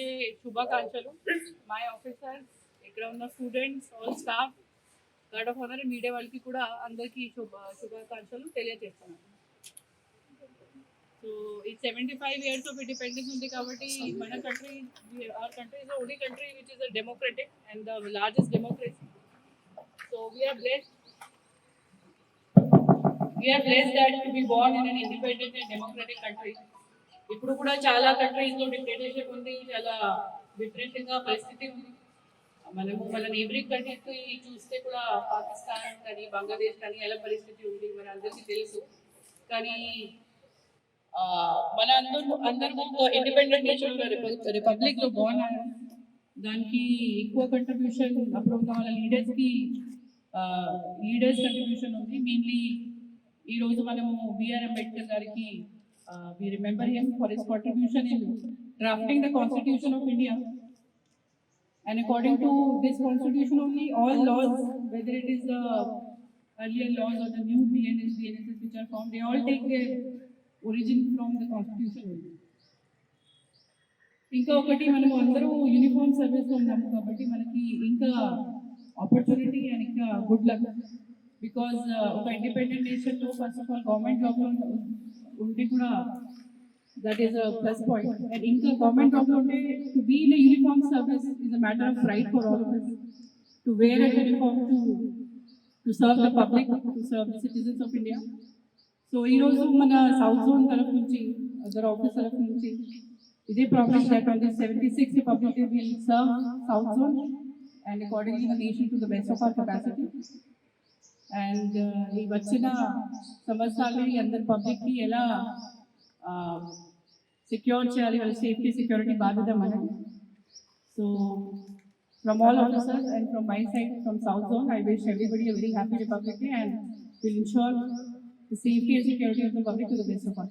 అందరికీ శుభాకాంక్షలు. My officers, ఇక్కడ ఉన్న students, all staff, guard of honour, media వాళ్ళకి కూడా అందరికీ శుభాకాంక్షలు తెలియజేస్తున్నాను. సో ఈ 75 years ఆఫ్ ఇండిపెండెన్స్ ఉంది కాబట్టి మన country, our country is the only country which is a democratic and the largest democracy. So we are blessed that to be born in an independent and democratic country. ఇప్పుడు కూడా చాలా కంట్రీస్లో dictatorship ఉంది, చాలా విపరీతంగా పరిస్థితి ఉంది. మనము మన నేబరింగ్ కంట్రీస్ చూస్తే కూడా పాకిస్తాన్ కానీ బంగ్లాదేశ్ కానీ ఎలా పరిస్థితి ఉంది మన అందరికీ తెలుసు. కానీ మన అందరూ ఇండిపెండెంట్ నేషనల్ రిపబ్లిక్లో బాన్ దానికి ఎక్కువ కంట్రిబ్యూషన్ అప్పుడు ఉన్న వాళ్ళ లీడర్స్ కంట్రిబ్యూషన్ ఉంది. మెయిన్లీ ఈరోజు మనము బిఆర్ అంబేద్కర్ గారికి we remember him for his contribution in drafting the Constitution of India. And according to this constitution only, all laws, whether it is the earlier laws or the new BNS, BNSS which are formed, they all take their origin from the constitution only. ఇంకా ఒకటి మనము అందరూ uniform సర్వీస్లో ఉన్నాము కాబట్టి మనకి ఇంకా opportunity and ఇంకా గుడ్ లక్. బికాజ్ ఒక ఇండిపెండెంట్ నేషన్లో ఫస్ట్ ఆఫ్ ఆల్ గవర్నమెంట్ జాబ్లో ఉంటే కూడా that is a plus point. And ఇంకా గవర్నమెంట్ జాబ్లో ఉంటే to be in uniform service is a matter of pride for all of us to wear a uniform to serve the public, to serve the citizens of India. So ఈరోజు మన south zone తరఫు నుంచి, other office తరఫు నుంచి ఇదే promise that on the 76th Republic Day will serve South Zone and accordingly the nation to the best of our capacity. And ఈ వచ్చిన సంవత్సరాలు అందరి పబ్లిక్కి ఎలా సెక్యూర్ చేయాలి, వాళ్ళ సేఫ్టీ సెక్యూరిటీ బాధ్యత మనది. So from all officers and from my side from south zone I wish everybody a very happy Republic Day and will ensure the safety and security of the public to the best of our